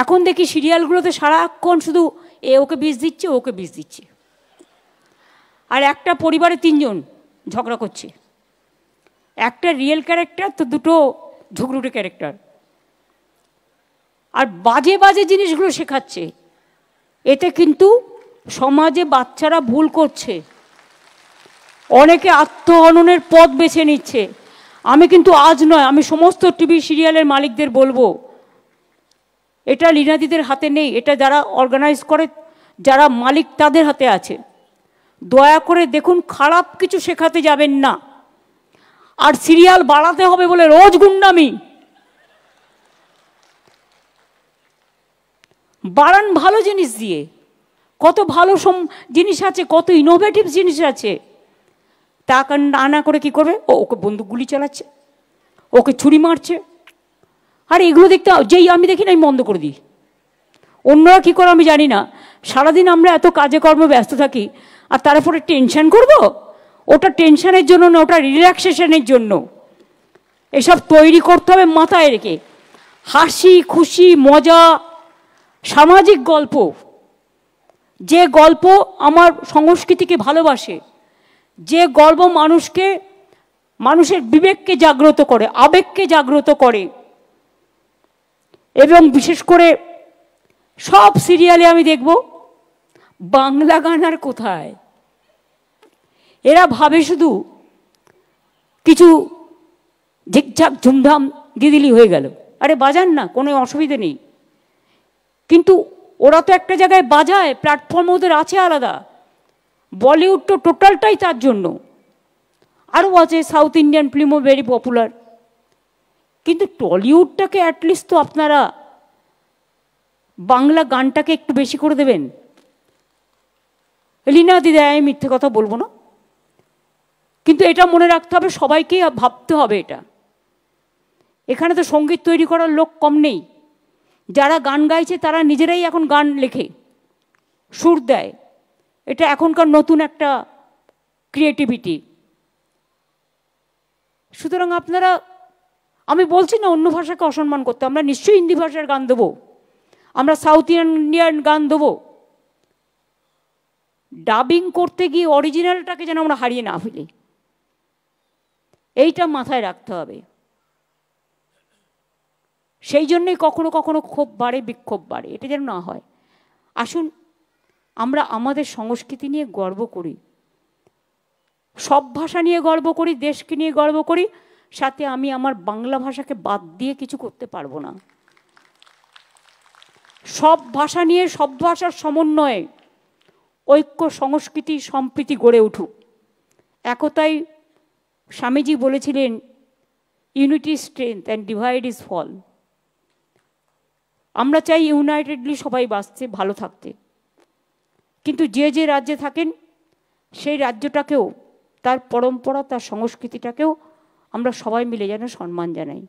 এখন দেখি সিরিয়ালগুলোতে সারাক্ষণ শুধু এ ওকে বিষ দিচ্ছে, ওকে বিষ দিচ্ছে, আর একটা পরিবারে 3 জন ঝগড়া করছে। একটা রিয়েল ক্যারেক্টার তো দুটো ঝগড়ুটে ক্যারেক্টার, আর বাজে বাজে জিনিসগুলো শেখাচ্ছে। এতে কিন্তু সমাজে বাচ্চারা ভুল করছে, অনেকে আত্মহননের পথ বেছে নিচ্ছে। আমি কিন্তু আজ নয়, আমি সমস্ত টিভি সিরিয়ালের মালিকদের বলবো, এটা লীনাদিদের হাতে নেই, এটা যারা অর্গানাইজ করে, যারা মালিক তাদের হাতে আছে। দয়া করে দেখুন, খারাপ কিছু শেখাতে যাবেন না। আর সিরিয়াল বাড়াতে হবে বলে রোজ গুন্ডামি বাড়ান, ভালো জিনিস দিয়ে। কত ভালো জিনিস আছে, কত ইনোভেটিভ জিনিস আছে। তা না করে কি করবে, ওকে বন্দুক গুলি চালাচ্ছে, ওকে ছুরি মারছে। আর এগুলো দেখতে যেই আমি দেখি না, আমি বন্ধ করে দিই। অন্যরা কী করে আমি জানি না। সারাদিন আমরা এত কাজে কর্মে ব্যস্ত থাকি, আর তারপরে টেনশন করব? ওটা টেনশনের জন্য না, ওটা রিল্যাক্সেশনের জন্য। এসব তৈরি করতে হবে মাথায় রেখে। হাসি খুশি মজা সামাজিক গল্প, যে গল্প আমার সংস্কৃতিকে ভালোবাসে, যে গল্প মানুষের বিবেককে জাগ্রত করে, আবেগকে জাগ্রত করে। এবং বিশেষ করে সব সিরিয়ালে আমি দেখব বাংলা গান আর কোথায়। এরা ভাবে শুধু কিছু ঝিকঝাক ঝুমধাম দিয়ে দিলি হয়ে গেল। আরে বাজান না, কোনো অসুবিধে নেই, কিন্তু ওরা তো একটা জায়গায় বাজায়, প্ল্যাটফর্ম ওদের আছে আলাদা। বলিউড তো টোটালটাই তার জন্য। আরও আছে, সাউথ ইন্ডিয়ান ফিল্মও ভেরি পপুলার। কিন্তু টলিউডটাকে অ্যাটলিস্ট তো আপনারা বাংলা গানটাকে একটু বেশি করে দেবেন। লীনা দিদি, আমি মিথ্যে কথা বলবো না, কিন্তু এটা মনে রাখতে হবে, সবাইকেই ভাবতে হবে এটা। এখানে তো সঙ্গীত তৈরি করার লোক কম নেই। যারা গান গাইছে তারা নিজেরাই এখন গান লেখে, সুর দেয়। এটা এখনকার নতুন একটা ক্রিয়েটিভিটি। সুতরাং আপনারা, আমি বলছি না অন্য ভাষাকে অসম্মান করতে, আমরা নিশ্চয়ই হিন্দি ভাষার গান দেবো, আমরা সাউথ ইন্ডিয়ান গান দেবো। ডাবিং করতে গিয়ে অরিজিনালটাকে যেন আমরা হারিয়ে না ফেলি, এইটা মাথায় রাখতে হবে। সেই জন্যই কখনো কখনো ক্ষোভ বাড়ে, বিক্ষোভ বাড়ে, এটা যেন না হয়। আসুন আমরা আমাদের সংস্কৃতি নিয়ে গর্ব করি, সব ভাষা নিয়ে গর্ব করি, দেশকে নিয়ে গর্ব করি। সাথে আমি আমার বাংলা ভাষাকে বাদ দিয়ে কিছু করতে পারবো না। সব ভাষা নিয়ে, সব ভাষার সমন্বয়ে ঐক্য, সংস্কৃতি, সম্প্রীতি গড়ে উঠুক। একতাই স্বামীজি বলেছিলেন, unity strength and divide is fall. আমরা চাই ইউনাইটেডলি সবাই বাঁচতে, ভালো থাকতে, কিন্তু যে যে রাজ্যে থাকেন সেই রাজ্যটাকেও, তার পরম্পরা, তার সংস্কৃতিটাকেও আমরা সবাই মিলে যেন সম্মান জানাই।